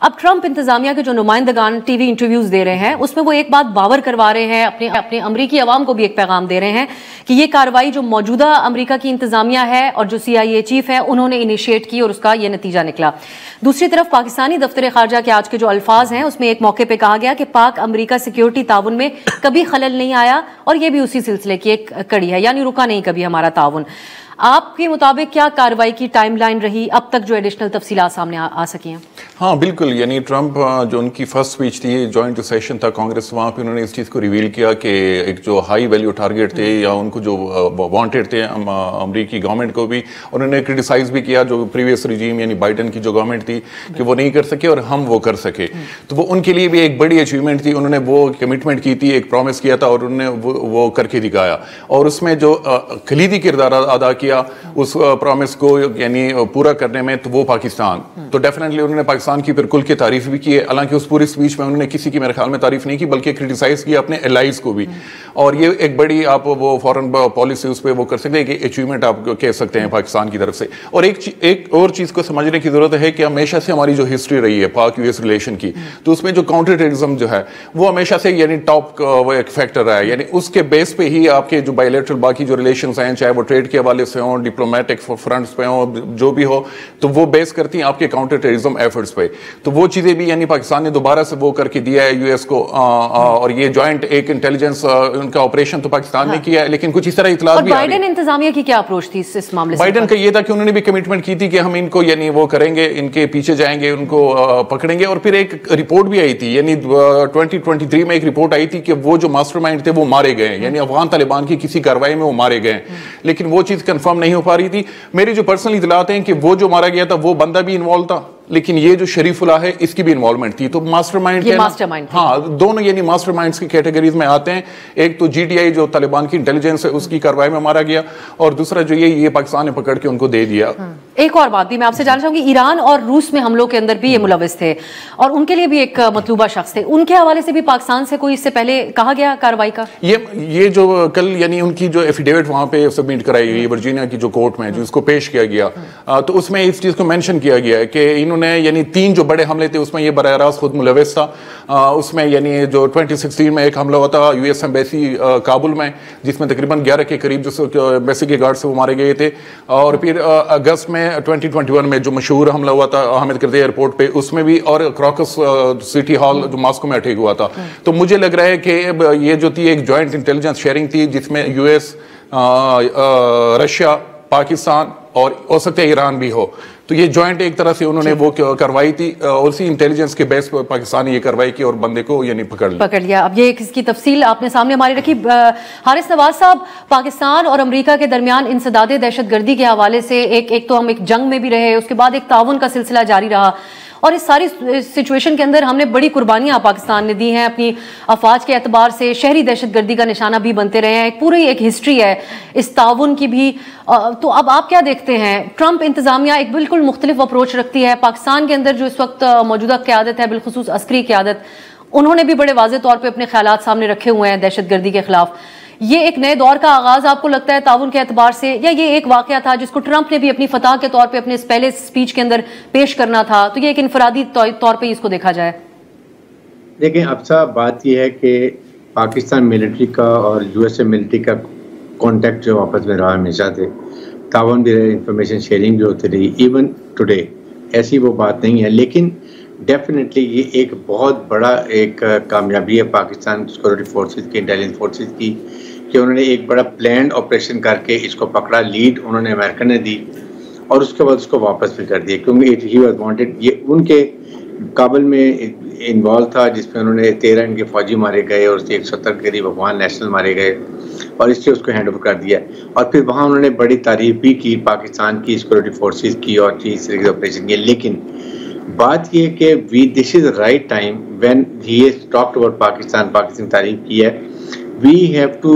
اب ٹرمپ انتظامیہ کے جو نمائندگان ٹی وی انٹرویوز دے رہے ہیں اس میں وہ ایک بات باور کروا رہے ہیں، اپنے امریکی عوام کو بھی ایک پیغام دے رہے ہیں کہ یہ کارروائی جو موجودہ امریکہ کی انتظامیہ ہے اور جو CIA چیف ہے انہوں نے انیشیٹ کی اور اس کا یہ نتیجہ نکلا۔ دوسری طرف پاکستانی دفتر خارجہ کے آج کے جو الفاظ ہیں اس میں ایک موقع پہ کہا گیا کہ پاک امریکہ سیکیورٹی تعاون میں کبھی خلل نہیں آیا اور یہ بھی اسی سلسلے کی ایک کڑی ہے، یعنی رکا نہیں کبھی ہمارا تعاون۔ آپ کے مطابق کیا کارروائی کی ٹائم لائن رہی اب تک جو ایڈیشنل تفصیلات سامنے آ سکی ہیں؟ ہاں بالکل، یعنی ٹرمپ جو ان کی فرسٹ سپیچ تھی جوائنٹ سیشن تھا کانگریس، وہاں پہ انہوں نے اس چیز کو ریویل کیا کہ ایک جو ہائی ویلیو ٹارگیٹ تھے یا ان کو جو وانٹیڈ تھے امریکی گورنمنٹ کو بھی انہوں نے کرٹیسائز بھی کیا جو پریویس رجیم یعنی بائیڈن کی جو گورنمنٹ تھی کہ وہ نہیں کر سکے اور ہم وہ کر سکے، تو وہ ان کے لیے بھی ایک بڑی اچیومنٹ تھی۔ انہوں نے وہ کمٹمنٹ کی تھی، ایک پرومس کیا تھا اور انہوں نے وہ کر کے دکھایا، اور اس میں جو کلیدی کردار ادا کیا اس پرومس کو یعنی پورا کرنے میں تو وہ پاکستان، تو ڈیفینیٹلی انہوں نے پاکستان کی پھر کل کے تعریف بھی کی ہے، حالانکہ اس پوری اسپیچ میں انہوں نے کسی کی میرے خیال میں تعریف نہیں کی بلکہ کرٹیسائز کیا اپنے الائز کو بھی، اور یہ ایک بڑی آپ وہ فورن پالیسی اس پہ وہ کر سکتے ہیں کہ اچیومنٹ آپ کہہ سکتے ہیں پاکستان کی طرف سے۔ اور ایک اور چیز کو سمجھنے کی ضرورت ہے کہ ہمیشہ سے ہماری جو ہسٹری رہی ہے پاک US ریلیشن کی، تو اس میں جو کاؤنٹر ٹیررزم جو ہے وہ ہمیشہ سے یعنی ٹاپ وہ ایک فیکٹر رہا ہے، یعنی اس کے بیس پہ ہی آپ کے جو بائیلیٹرل باقی جو ریلیشنز ہیں چاہے وہ ٹریڈ کے حوالے سے ہوں، ڈپلومیٹک فرنٹس پہ ہوں، جو بھی ہو، تو وہ بیس کرتی ہیں آپ کے کاؤنٹر ٹیررزم ایفرٹس پہ، تو وہ چیزیں بھی یعنی پاکستان نے دوبارہ سے وہ کر کے دیا ہے US کو، اور یہ جوائنٹ ایک انٹیلیجنس ان کا آپریشن تو پاکستان نے کیا ہے، لیکن کچھ اس طرح اطلاعات بھی آ رہی ہیں۔ بائیڈن انتظامیہ کی کیا اپروچ تھی اس معاملے سے؟ بائیڈن کا یہ تھا کہ انہوں نے بھی کمٹمنٹ کی تھی کہ ہم ان کو یعنی وہ کریں گے، ان کے پیچھے جائیں گے، ان کو پکڑیں گے، اور پھر ایک رپورٹ بھی آئی تھی یعنی 2023 میں ایک رپورٹ آئی تھی کہ وہ جو ماسٹر مائنڈ تھے وہ مارے گئے ہیں، یعنی افغان طالبان کی کسی کارروائی میں وہ مارے گئے ہیں، لیکن وہ چیز کنفرم نہیں ہو پا رہی تھی۔ میری جو پرسنل اطلاعات ہیں کہ وہ جو مارا گیا تھا وہ بندہ بھی انوالو تھا، لیکن یہ جو شریف اللہ ہے اس کی بھی انوالومنٹ تھی، تو ماسٹر مائنڈ ہاں دونوں یعنی ماسٹر مائنڈز کی کیٹیگریز میں آتے ہیں، ایک تو GTI جو طالبان کی انٹیلیجنس ہے اس کی کارروائی میں مارا گیا، اور دوسرا جو یہ پاکستان نے پکڑ کے ان کو دے دیا۔ ایک اور بات بھی میں آپ سے جاننا چاہوں گی، ایران اور روس میں حملوں کے اندر بھی یہ ملوث تھے اور ان کے لیے بھی ایک مطلوبہ شخص تھے، ان کے حوالے سے بھی پاکستان سے کوئی اس سے پہلے کہا گیا کارروائی کا؟ یہ جو کل یعنی ان کی جو ایفیڈیوٹ وہاں پہ سبمٹ کرائی گئی ورجینیا کی جو کورٹ میں جو اس کو پیش کیا گیا، تو اس میں اس چیز کو مینشن کیا گیا ہے کہ انہوں نے یعنی 3 جو بڑے حملے تھے اس میں یہ براہ راست خود ملوث تھا، اس میں یعنی جو 2016 میں ایک حملہ ہوا تھا US ایمبیسی کابل میں جس میں تقریباً 11 کے قریب جو ایمبیسی کے گارڈ سے وہ مارے گئے تھے، اور پھر اگست میں 2021 میں جو مشہور حملہ ہوا تھا حامد کرزئی ایئرپورٹ پہ اس میں بھی، اور کراکس سٹی ہال جو ماسکو میں اٹیک ہوا تھا۔ تو مجھے لگ رہا ہے کہ یہ جو تھی ایک جوائنٹ انٹیلیجنس شیئرنگ تھی جس میں US، رشیا، پاکستان اور ہو سکتا ہے ایران بھی ہو، تو یہ جوائنٹ ایک طرح سے انہوں نے وہ کروائی تھی، اور اسی انٹیلیجنس کے بیس پر پاکستان نے یہ کروائی کی اور بندے کو یعنی پکڑ لیا۔ اب یہ اس کی تفصیل آپ نے سامنے ہماری رکھی۔ حارث نواز صاحب، پاکستان اور امریکہ کے درمیان انسداد دہشت گردی کے حوالے سے ایک تو ہم ایک جنگ میں بھی رہے، اس کے بعد ایک تعاون کا سلسلہ جاری رہا، اور اس ساری سچویشن کے اندر ہم نے بڑی قربانیاں پاکستان نے دی ہیں اپنی افواج کے اعتبار سے، شہری دہشت گردی کا نشانہ بھی بنتے رہے ہیں، پوری ایک ہسٹری ہے اس تعاون کی بھی۔ تو اب آپ کیا دیکھتے ہیں، ٹرمپ انتظامیہ ایک بالکل مختلف اپروچ رکھتی ہے، پاکستان کے اندر جو اس وقت موجودہ قیادت ہے بالخصوص عسکری قیادت، انہوں نے بھی بڑے واضح طور پہ اپنے خیالات سامنے رکھے ہوئے ہیں دہشت گردی کے خلاف۔ یہ ایک نئے دور کا آغاز آپ کو لگتا ہے تعاون کے اعتبار سے، یا یہ ایک واقعہ تھا جس کو ٹرمپ نے بھی اپنی فتح کے طور پہ اپنے اس پہلے سپیچ کے اندر پیش کرنا تھا، تو یہ ایک انفرادی طور پہ اس کو دیکھا جائے؟ دیکھیں اب صاحب بات یہ ہے کہ پاکستان ملٹری کا اور USA ملٹری کا کانٹیکٹ جو آپس میں رہا ہمیشہ سے، تعاون بھی رہے، انفارمیشن شیئرنگ بھی ہوتی رہی، ایون ٹوڈے ایسی وہ بات نہیں ہے، لیکن ڈیفینیٹلی یہ ایک بہت بڑا ایک کامیابی ہے پاکستان سیکورٹی فورسز کی، انٹیلیجنس فورسز کی، کہ انہوں نے ایک بڑا پلانڈ آپریشن کر کے اس کو پکڑا، لیڈ انہوں نے امریکہ نے دی، اور اس کے بعد اس کو واپس بھی کر دیا، کیونکہ ہی واز وانٹڈ۔ یہ ان کے کابل میں انوالو تھا جس میں انہوں نے 13 ان کے فوجی مارے گئے اور 170 کے قریب افغان نیشنل مارے گئے، اور اس سے اس کو ہینڈ اوور کر دیا، اور پھر وہاں انہوں نے بڑی تعریف بھی کی پاکستان کی سیکورٹی فورسز کی اور چیز طریقے سے آپریشن کی۔ لیکن بات یہ کہ this is right time when he has talked about Pakistan تعریف کی ہے، we have to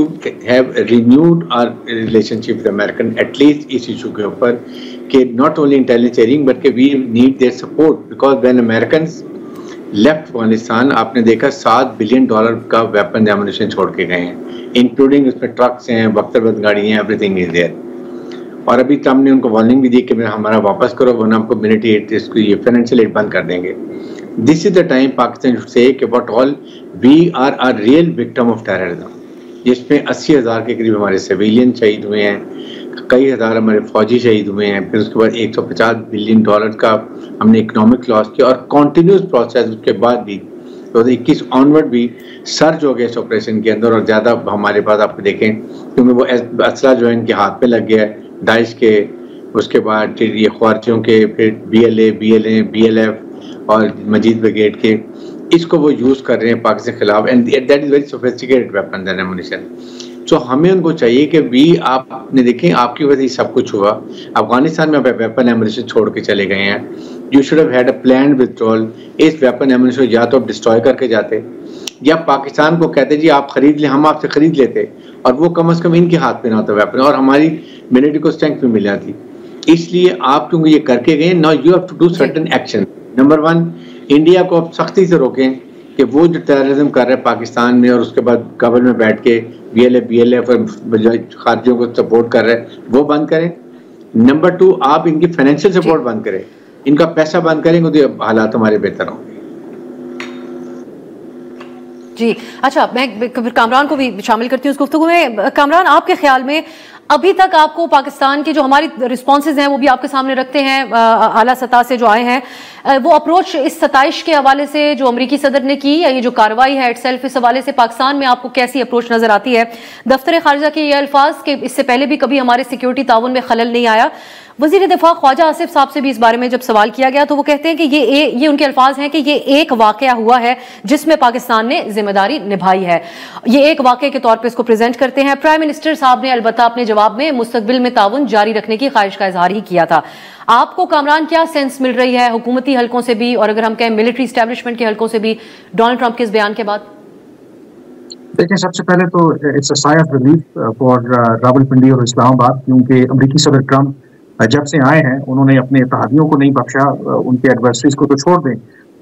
have renewed our relationship with American at least اس ایشو کے اوپر کہ not only intelligence sharing but کہ we need their support because when Americans left Afghanistan آپ نے دیکھا $7 بلین کا ویپن ایمونیشن چھوڑ کے گئے ہیں، انکلوڈنگ اس میں ٹرکس ہیں، بختر بند گاڑی ہیں، ایوری تھنگ از دیئر، اور ابھی ٹرمپ نے ان کو وارننگ بھی دی کہ ہمارا واپس کرو ورنہ ہم کو ملٹری ایڈ اس کو یہ فائنینشیل ایڈ بند کر دیں گے۔ This is the time Pakistan should say کہ what all we are a real victim of terrorism. جس میں 80,000 کے قریب ہمارے سویلین شہید ہوئے ہیں, کئی ہزار ہمارے فوجی شہید ہوئے ہیں, پھر اس کے بعد $150 بلین کا ہم نے اکنامک لاس کیا, اور کنٹینیوس پروسیس اس کے بعد بھی 2021 آنورڈ بھی سرج ہو گیا اس آپریشن کے اندر, اور زیادہ ہمارے پاس آپ دیکھیں کیونکہ وہ اسلحہ جو ہے ان کے ہاتھ پہ لگ گیا ہے داعش کے, اس کے بعد یہ خوارچیوں کے, پھر BLA, BLA, BLF اور مجید بریگیڈ کے, اس کو وہ یوز کر رہے ہیں پاکستان کے خلاف, and that is very sophisticated weapons and ammunition. So ہمیں ان کو چاہیے کہ آپ نے دیکھیں آپ کی وجہ سے یہ سب کچھ ہوا, افغانستان میں آپ ویپن ایمونیشن چھوڑ کے چلے گئے ہیں. You should have had a planned withdrawal. اس ویپن ایمونیشن یا تو آپ ڈسٹروائے کر کے جاتے, یا پاکستان کو کہتے جی آپ خرید لیں, ہم آپ سے خرید لیتے, اور وہ کم از کم ان کے ہاتھ پہ نہ ہوتا ویپن, اور ہماری ملٹری کو اسٹرینتھ بھی مل جاتی. اس لیے آپ کیونکہ یہ کر کے گئے, now you have to do certain action. Number 1, India کو آپ سختی سے روکیں کہ وہ جو ٹیررزم کر رہے ہیں پاکستان میں, اور اس کے بعد قبر میں بیٹھ کے BLA, BLF اور خارجیوں کو سپورٹ کر رہے ہیں, وہ بند کریں. نمبر 2, آپ ان کی فائنینشیل سپورٹ بند کریں, ان کا پیسہ بند کریں گے تو حالات ہمارے بہتر ہوں گے. جی اچھا, میں کامران کو بھی شامل کرتی ہوں اس گفتگو میں. کامران, آپ کے خیال میں ابھی تک آپ کو پاکستان کی جو ہماری رسپانسز ہیں وہ بھی آپ کے سامنے رکھتے ہیں اعلیٰ سطح سے جو آئے ہیں, وہ اپروچ اس 27 کے حوالے سے جو امریکی صدر نے کی, یا یہ جو کارروائی ہے اٹ سیلف, اس حوالے سے پاکستان میں آپ کو کیسی اپروچ نظر آتی ہے؟ دفتر خارجہ کے یہ الفاظ کہ اس سے پہلے بھی کبھی ہمارے سیکیورٹی تعاون میں خلل نہیں آیا. وزیر دفاع خواجہ آصف صاحب سے بھی اس بارے میں جب سوال کیا گیا تو وہ کہتے ہیں کہ یہ ان کے الفاظ ہیں کہ یہ ایک واقعہ ہوا ہے جس میں پاکستان نے ذمہ داری نبھائی ہے. یہ ایک واقعے کے طور پہ اس کو پریزنٹ کرتے ہیں. پرائم منسٹر صاحب نے البتہ اپنے جواب میں مستقبل میں تعاون جاری رکھنے کی خواہش کا اظہار ہی کیا تھا. آپ کو کامران کیا سینس مل رہی ہے حکومتی حلقوں سے بھی, اور اگر ہم کہیں ملٹری اسٹیبلشمنٹ کے حلقوں سے بھی, ڈونلڈ ٹرمپ کے اس بیان کے بعد؟ دیکھیں, سب سے پہلے تو اٹس اے سائے آف ریلیف فار راولپنڈی اور اسلام آباد, کیونکہ امریکی صدر ٹرمپ جب سے آئے ہیں انہوں نے اپنے اتحادیوں کو نہیں بخشا, ان کے ایڈورسریز کو تو چھوڑ دیں.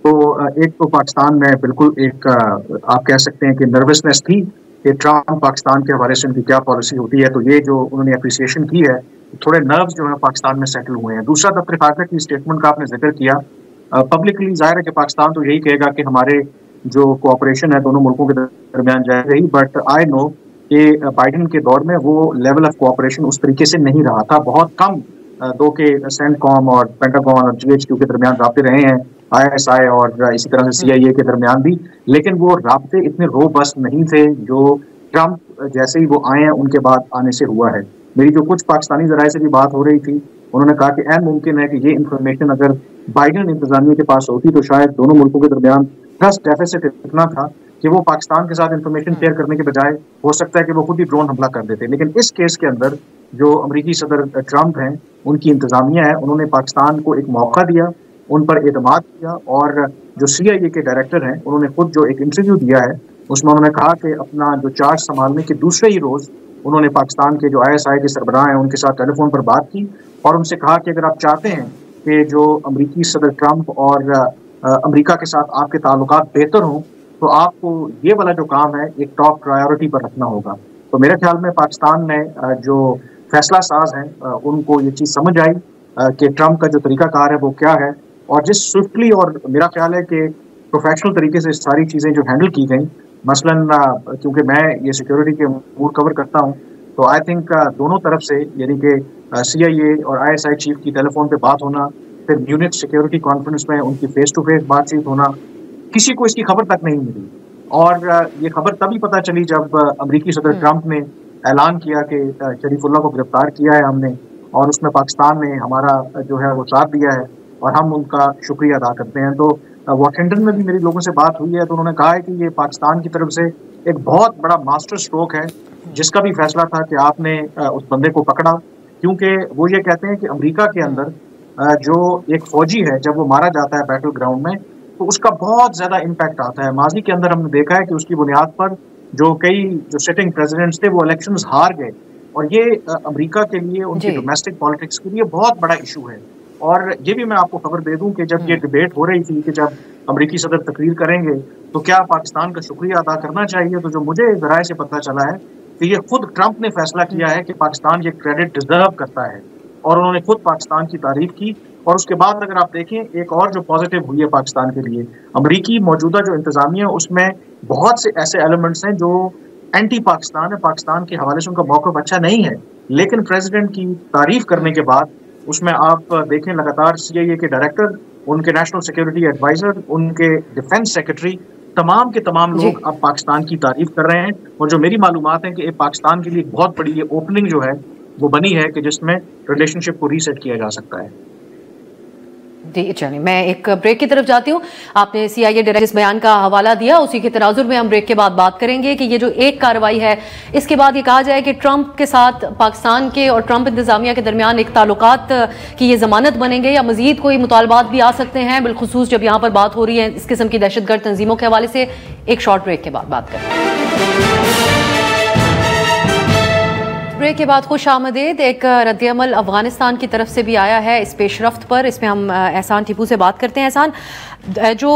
تو ایک تو پاکستان میں بالکل ایک آپ کہہ سکتے ہیں کہ نروسنس تھی کہ ٹرمپ پاکستان کے حوالے سے ان کی کیا پالیسی ہوتی ہے, تو یہ جو انہوں نے اپریسیشن کی ہے, تھوڑے نروز جو ہے پاکستان میں سیٹل ہوئے ہیں. دوسرا, دفتر خارجہ کی اسٹیٹمنٹ کا آپ نے ذکر کیا, پبلکلی ظاہر ہے کہ پاکستان تو یہی کہے گا کہ ہمارے جو کوآپریشن ہے دونوں ملکوں کے درمیان جائے رہی, بٹ آئی نو کہ بائیڈن کے دور میں وہ لیول آف کوآپریشن اس طریقے سے نہیں رہا تھا. بہت کم دو کے سینٹ کام اور پینٹاگون اور GHQ کے درمیان رابطے رہے ہیں, ISI اور اسی طرح سے CIA کے درمیان بھی, لیکن وہ رابطے اتنے روبسٹ نہیں تھے جو ٹرمپ جیسے ہی وہ آئے ہیں ان کے بعد آنے سے ہوا ہے. میری جو کچھ پاکستانی ذرائع سے بھی بات ہو رہی تھی, انہوں نے کہا کہ عین ممکن ہے کہ یہ انفارمیشن اگر بائیڈن انتظامیہ کے پاس ہوتی تو شاید دونوں ملکوں کے درمیان ٹرسٹ ڈیفیسٹ اتنا تھا کہ وہ پاکستان کے ساتھ انفارمیشن شیئر کرنے کے بجائے ہو سکتا ہے کہ وہ خود ہی ڈرون حملہ کر دیتے. لیکن اس کیس کے اندر جو امریکی صدر ٹرمپ ہیں, ان کی انتظامیہ ہے, انہوں نے پاکستان کو ایک موقع دیا, ان پر اعتماد کیا, اور جو CIA کے ڈائریکٹر ہیں انہوں نے خود جو ایک انٹرویو دیا ہے اس میں انہوں نے کہا کہ اپنا جو چارج سنبھالنے کے دوسرے ہی روز انہوں نے پاکستان کے جو ISI کے سربراہ ہیں ان کے ساتھ ٹیلی فون پر بات کی, اور ان سے کہا کہ اگر آپ چاہتے ہیں کہ جو امریکی صدر ٹرمپ اور امریکہ کے ساتھ آپ کے تعلقات بہتر ہوں تو آپ کو یہ والا جو کام ہے ایک ٹاپ پرائیورٹی پر رکھنا ہوگا. تو میرے خیال میں پاکستان میں جو فیصلہ ساز ہیں ان کو یہ چیز سمجھ آئی کہ ٹرمپ کا جو طریقہ کار ہے وہ کیا ہے, اور جس سوئفٹلی, اور میرا خیال ہے کہ پروفیشنل طریقے سے ساری چیزیں جو ہینڈل کی گئیں, مثلاً کیونکہ میں یہ سیکیورٹی کے امور کور کرتا ہوں, تو آئی تھنک دونوں طرف سے یعنی کہ CIA اور ISI چیف کی ٹیلی فون پہ بات ہونا, پھر میونچ سیکیورٹی کانفرنس میں ان کی فیس ٹو فیس بات چیت ہونا, کسی کو اس کی خبر تک نہیں ملی. اور یہ خبر تبھی پتہ چلی جب امریکی صدر ٹرمپ نے اعلان کیا کہ شریف اللہ کو گرفتار کیا ہے ہم نے, اور اس میں پاکستان نے ہمارا جو ہے وہ ساتھ دیا ہے, اور ہم ان کا شکریہ ادا کرتے ہیں. تو واشنگٹن میں بھی میری لوگوں سے بات ہوئی ہے, تو انہوں نے کہا ہے کہ یہ پاکستان کی طرف سے ایک بہت بڑا ماسٹر اسٹروک ہے, جس کا بھی فیصلہ تھا کہ آپ نے اس بندے کو پکڑا, کیونکہ وہ یہ کہتے ہیں کہ امریکہ کے اندر جو ایک فوجی ہے جب وہ مارا جاتا ہے بیٹل گراؤنڈ میں تو اس کا بہت زیادہ امپیکٹ آتا ہے. ماضی کے اندر ہم نے دیکھا ہے کہ اس کی بنیاد پر جو کئی جو سٹنگ پریزیڈنٹس تھے وہ الیکشنز ہار گئے, اور یہ امریکہ کے لیے ان کی ڈومیسٹک پالیٹکس کے لیے بہت بڑا ایشو ہے. اور یہ بھی میں آپ کو خبر دے دوں کہ جب یہ ڈیبیٹ ہو رہی تھی کہ جب امریکی صدر تقریر کریں گے تو کیا پاکستان کا شکریہ ادا کرنا چاہیے, تو جو مجھے ذرائع سے پتہ چلا ہے کہ یہ خود ٹرمپ نے فیصلہ کیا ہے کہ پاکستان یہ کریڈٹ ڈیزرو کرتا ہے, اور انہوں نے خود پاکستان کی تعریف کی, اور اس کے بعد اگر آپ دیکھیں ایک اور جو پازیٹیو ہوئی ہے پاکستان کے لیے، امریکی موجودہ جو انتظامیہ اس میں بہت سے ایسے ایلیمنٹس ہیں جو اینٹی پاکستان ہے، پاکستان کے حوالے سے ان کا موقف اچھا نہیں ہے، لیکن پریزیڈنٹ کی تعریف کرنے کے بعد اس میں آپ دیکھیں لگاتار سی آئی اے کے ڈائریکٹر، ان کے نیشنل سیکورٹی ایڈوائزر، ان کے ڈیفنس سیکرٹری، تمام کے تمام لوگ اب پاکستان کی تعریف کر رہے ہیں. اور جو میری معلومات ہیں کہ پاکستان کے لیے ایک بہت بڑی یہ اوپننگ جو ہے وہ بنی ہے کہ جس میں ریلیشن شپ کو ریسیٹ کیا جا سکتا ہے. جی چلیے میں ایک بریک کی طرف جاتی ہوں. آپ نے سی آئی اے ڈائریکٹر اس بیان کا حوالہ دیا، اسی کے تناظر میں ہم بریک کے بعد بات کریں گے کہ یہ جو ایک کارروائی ہے اس کے بعد یہ کہا جائے کہ ٹرمپ کے ساتھ پاکستان کے اور ٹرمپ انتظامیہ کے درمیان ایک تعلقات کی یہ ضمانت بنیں گے یا مزید کوئی مطالبات بھی آ سکتے ہیں، بالخصوص جب یہاں پر بات ہو رہی ہے اس قسم کی دہشت گرد تنظیموں کے حوالے سے. ایک شارٹ بریک کے بعد بات کریں گے. بریک کے بعد خوش آمدید. ایک رد عمل افغانستان کی طرف سے بھی آیا ہے اس پیش رفت پر. اس میں ہم احسان ٹیپو سے بات کرتے ہیں. احسان، جو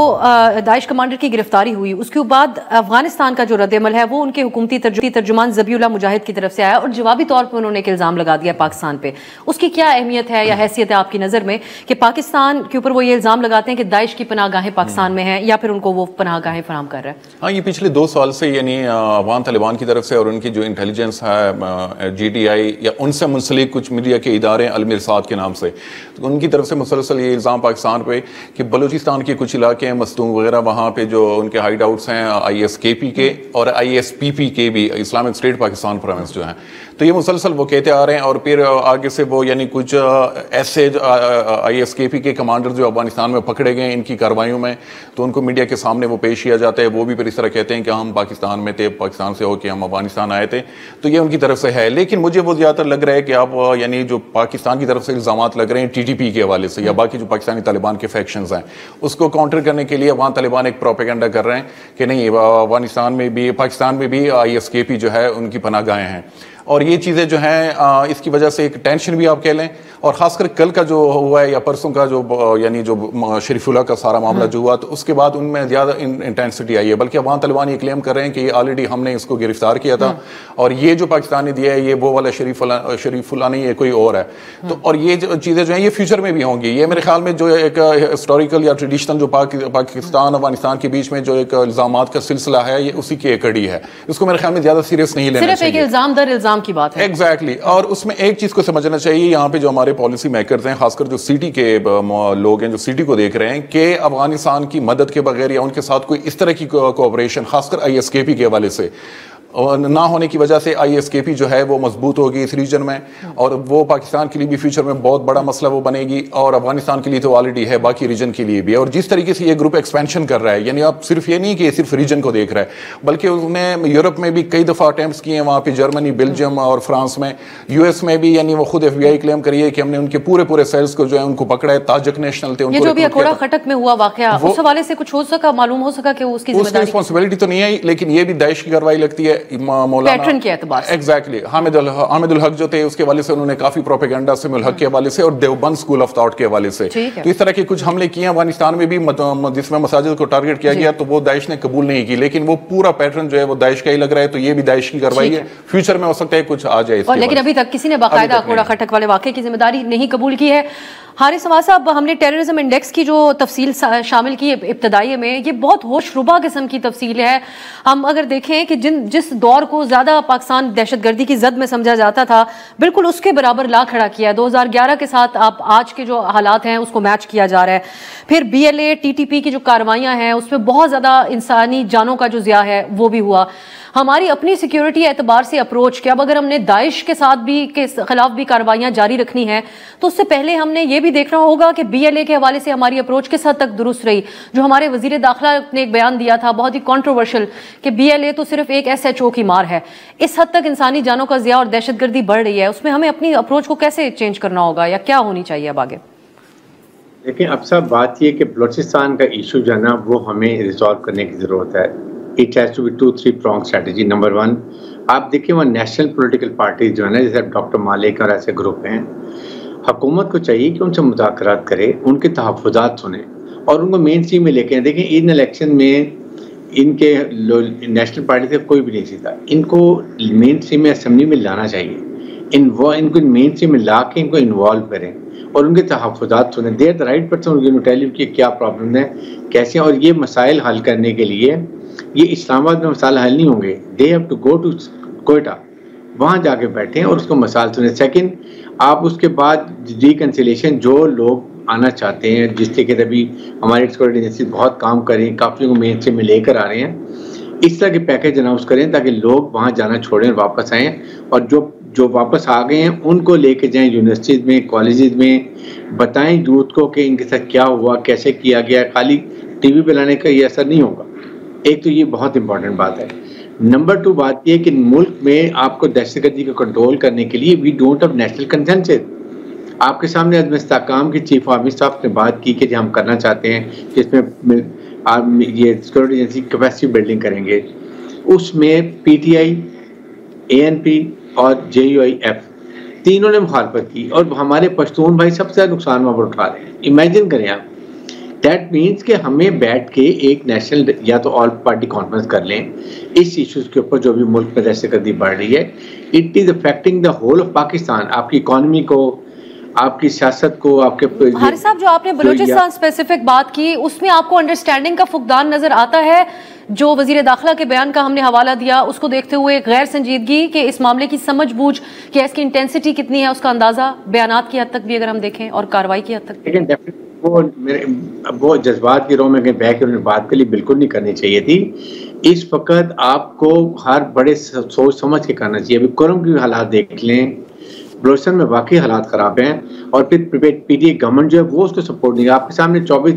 داعش کمانڈر کی گرفتاری ہوئی اس کے بعد افغانستان کا جو رد عمل ہے وہ ان کے حکومتی ترجمان ذبیح اللہ مجاہد کی طرف سے آیا اور جوابی طور پر انہوں نے ایک الزام لگا دیا پاکستان پہ. اس کی کیا اہمیت ہے یا حیثیت ہے آپ کی نظر میں کہ پاکستان کے اوپر وہ یہ الزام لگاتے ہیں کہ داعش کی پناہ گاہیں پاکستان میں ہیں یا پھر ان کو وہ پناہ گاہیں فراہم کر رہا ہے؟ ہاں، یہ پچھلے 2 سال سے یعنی افغان طالبان کی طرف سے اور ان کی جو انٹیلیجنس ہے جی ٹی آئی یا ان سے منسلک کچھ میڈیا کے ادارے المرصاد کے نام سے، تو ان کی طرف سے مسلسل یہ الزام پاکستان پہ کہ بلوچستان کے کچھ علاقے ہیں وغیرہ، وہاں پہ جو ان کے ہائیڈ آؤٹس ہیں آئی ایس کے پی کے اور آئی ایس پی پی کے بھی، اسلامک اسٹیٹ پاکستان پروونس جو ہیں، تو یہ مسلسل وہ کہتے آ رہے ہیں. اور پھر آگے سے وہ یعنی کچھ ایسے آئی ایس کے پی کے کمانڈر جو افغانستان میں پکڑے گئے ان کی کارروائیوں میں، تو ان کو میڈیا کے سامنے وہ پیش کیا جاتا ہے. وہ بھی پھر اس طرح کہتے ہیں کہ ہم پاکستان میں تھے، پاکستان سے ہو کے ہم افغانستان آئے تھے. تو یہ ان کی طرف سے ہے. لیکن مجھے وہ زیادہ تر لگ رہا ہے کہ آپ یعنی جو پاکستان کی طرف سے الزامات لگ رہے ہیں ٹی ٹی پی کے حوالے سے یا باقی جو پاکستانی طالبان کے فیکشنز ہیں، اس کو کاؤنٹر کرنے کے لیے افغان طالبان ایک پروپیگنڈا کر رہے ہیں کہ نہیں، افغانستان میں بھی پاکستان میں بھی آئی ایس کے پی جو ہے ان کی پناہ گاہیں ہیں. اور یہ چیزیں جو ہیں اس کی وجہ سے ایک ٹینشن بھی آپ کہہ لیں. اور خاص کر کل کا جو ہوا ہے یا پرسوں کا جو یعنی جو شریف اللہ کا سارا معاملہ جو ہوا، تو اس کے بعد ان میں زیادہ انٹینسٹی آئی ہے. بلکہ افغان طالبان یہ کلیم کر رہے ہیں کہ یہ آلریڈی ہم نے اس کو گرفتار کیا تھا اور یہ جو پاکستان نے دیا ہے یہ وہ والا شریف اللہ نہیں ہے، کوئی اور ہے. تو اور یہ جو چیزیں جو ہیں یہ فیوچر میں بھی ہوں گی. یہ میرے خیال میں جو ایک ہسٹوریکل یا ٹریڈیشنل جو پاکستان افغانستان کے بیچ میں جو ایک الزامات کا سلسلہ ہے یہ اسی کی ایک کڑی ہے. اس کو میرے خیال میں زیادہ سیریس نہیں لینا چاہیے. صرف ایک الزام در الزام کی بات ہے. ایگزیکٹلی. اور اس میں ایک چیز کو سمجھنا چاہیے یہاں پہ جو ہمارے پالیسی میکرز ہیں، خاص کر جو سٹی کے لوگ ہیں جو سٹی کو دیکھ رہے ہیں، کہ افغانستان کی مدد کے بغیر یا ان کے ساتھ کوئی اس طرح کی کوآپریشن خاص کر آئی ایس کے پی کے حوالے سے نہ ہونے کی وجہ سے آئی ایس کے پی جو ہے وہ مضبوط ہوگی اس ریجن میں، اور وہ پاکستان کے لیے بھی فیوچر میں بہت بڑا مسئلہ وہ بنے گی، اور افغانستان کے لیے تو آلریڈی ہے، باقی ریجن کے لیے بھی. اور جس طریقے سے یہ گروپ ایکسپینشن کر رہا ہے، یعنی آپ صرف یہ نہیں کہ صرف ریجن کو دیکھ رہا ہے، بلکہ اس نے یورپ میں بھی کئی دفعہ اٹیمپٹس کیے ہیں، وہاں پہ جرمنی، بیلجیم اور فرانس میں، یو ایس میں بھی. یعنی وہ خود ایف بی آئی کلیم کری ہے کہ ہم نے ان کے پورے سیلز کو جو ہے ان کو پکڑا ہے. تاجک نیشنل تھے، یہ جو بھی اکوڑا خٹک میں ہوا واقعہ، اس حوالے سے کچھ ہو سکا، معلوم ہو سکا کہ اس کی ذمہ داری، رسپانسبلٹی تو نہیں ہے، لیکن یہ بھی داعش کی کارروائی لگتی ہے. مولانا کے اعتبار سے ایگزیکٹلی حامد الحق جو تھے اس کے حوالے سے انہوں نے کافی پروپیگنڈا سے الحق کے حوالے سے اور دیوبند اسکول آف تھاٹ کے حوالے سے تو اس طرح کے کچھ حملے کیے افغانستان میں بھی، جس میں مساجد کو ٹارگٹ کیا گیا، تو وہ داعش نے قبول نہیں کی. لیکن وہ پورا پیٹرن جو ہے وہ داعش کا ہی لگ رہا ہے. تو یہ بھی داعش کی کارروائی ہے. فیوچر میں ہو سکتا ہے کچھ آ جائے، لیکن ابھی تک کسی نے باقاعدہ اکوڑا خٹک والے واقعے کی ذمہ داری نہیں قبول کی ہے. حارث نواز صاحب، ہم نے ٹیررزم انڈیکس کی جو تفصیل شامل کی ابتدائی میں، یہ بہت ہوش ربا قسم کی تفصیل ہے. ہم اگر دیکھیں کہ جس دور کو زیادہ پاکستان دہشت گردی کی زد میں سمجھا جاتا تھا، بالکل اس کے برابر لا کھڑا کیا ہے. 2011 کے ساتھ آپ آج کے جو حالات ہیں اس کو میچ کیا جا رہا ہے. پھر B L A T T P کی جو کارروائیاں ہیں اس میں بہت زیادہ انسانی جانوں کا جو ضیاع ہے وہ بھی ہوا. ہماری اپنی سیکیورٹی اعتبار سے اپروچ کہ اب اگر ہم نے داعش کے ساتھ بھی کے خلاف بھی کارروائیاں جاری رکھنی ہیں تو اس سے پہلے ہم نے یہ بھی دیکھنا ہوگا کہ بی ایل اے کے حوالے سے ہماری اپروچ کس حد تک درست رہی. جو ہمارے وزیر داخلہ نے ایک بیان دیا تھا بہت ہی کنٹروورشل کہ بی ایل اے تو صرف ایک ایس ایچ او کی مار ہے. اس حد تک انسانی جانوں کا ضیاع اور دہشت گردی بڑھ رہی ہے. اس میں ہمیں اپنی اپروچ کو کیسے چینج کرنا ہوگا یا کیا ہونی چاہیے اب آگے؟ لیکن اب صاحب بات یہ کہ بلوچستان کا ایشو جو ہے نا وہ ہمیں ریزالو کرنے کی ضرورت ہے. It has to be 2-3 pronged strategy. Number one, آپ دیکھیں وہ نیشنل پولیٹیکل پارٹیز جو ہے نا جیسے ڈاکٹر مالک اور ایسے گروپ ہیں، حکومت کو چاہیے کہ ان سے مذاکرات کرے، ان کے تحفظات سنیں اور ان کو مین اسٹریم میں لے کے. دیکھیں ان الیکشن میں ان کے نیشنل پارٹی سے کوئی بھی نہیں سیتا، ان کو مین اسٹریم میں اسمبلی میں لانا چاہیے. ان کو مین اسٹریم میں لا کے ان کو انوالو کریں اور ان کے تحفظات سنیں. They are the right person tell you کہ کیا پرابلم ہے کیسے. اور یہ مسائل حل کرنے کے لیے یہ اسلام آباد میں مسائل حل نہیں ہوں گے. They have to go to Quetta, وہاں جا کے بیٹھیں اور اس کو مسائل سنیں. سیکنڈ, آپ اس کے بعد ریکنسیلیشن جو لوگ آنا چاہتے ہیں, جس طریقے سے ابھی ہماری سیکورٹی ایجنسی بہت کام کر رہی ہیں, کافی کو مین اسٹریم میں لے کر آ رہے ہیں, اس طرح کے پیکیج اناؤنس کریں تاکہ لوگ وہاں جانا چھوڑیں اور واپس آئیں. اور جو واپس آ گئے ہیں ان کو لے کے جائیں یونیورسٹیز میں, کالجز میں, بتائیں یوتھ کو کہ ان کے ساتھ کیا ہوا, کیسے کیا گیا. خالی ٹی وی پہ لانے کا یہ اثر نہیں ہوگا. ایک تو یہ بہت امپورٹنٹ بات ہے. نمبر 2 بات یہ کہ ملک میں آپ کو دہشت گردی کو کنٹرول کرنے کے لیے we don't have national consensus. آپ کے سامنے عدم استحکام کے چیف آرمی اسٹاف نے بات کی کہ ہم کرنا چاہتے ہیں جس میں یہ سیکورٹی ایجنسی کیپیسٹی بلڈنگ کریں گے. اس میں P T I, a N P اور جے یو آئی ایف تینوں نے مخالفت کی اور ہمارے پشتون بھائی سب سے زیادہ نقصان وہاں پر اٹھا رہے ہیں. امیجن کریں آپ. دیٹ مینس کہ ہمیں بیٹھ کے ایک نیشنل یا تو آل پارٹی کانفرنس کر لیں اس ایشوز کے اوپر جو بھی ملک میں دہشت گردی بڑھ رہی ہے. It is affecting the whole of Pakistan. آپ کی اکانومی کو, آپ کی سیاست کو, آپ کے حارث صاحب جو آپ نے بلوچستان اسپیسیفک بات کی اس میں آپ کو انڈرسٹینڈنگ کا فقدان نظر آتا ہے. جو وزیر داخلہ کے بیان کا ہم نے حوالہ دیا اس کو دیکھتے ہوئے غیر سنجیدگی کہ اس معاملے کی سمجھ بوجھ کہ اس کی انٹینسٹی کتنی ہے اس کا اندازہ بیانات کی حد تک بھی اگر ہم دیکھیں اور کارروائی کی حد تک. وہ جذبات کی رو میں بہہ کے انہوں نے بات کے لیے بالکل نہیں کرنی چاہیے تھی. اس وقت آپ کو ہر بڑے سوچ سمجھ کے کرنا چاہیے. ابھی کرم کی حالات دیکھ لیں, بلوچستان میں واقعی حالات خراب ہیں اور پھر پی ٹی آئی گورنمنٹ جو ہے وہ اس کو سپورٹ نہیں. آپ کے سامنے 24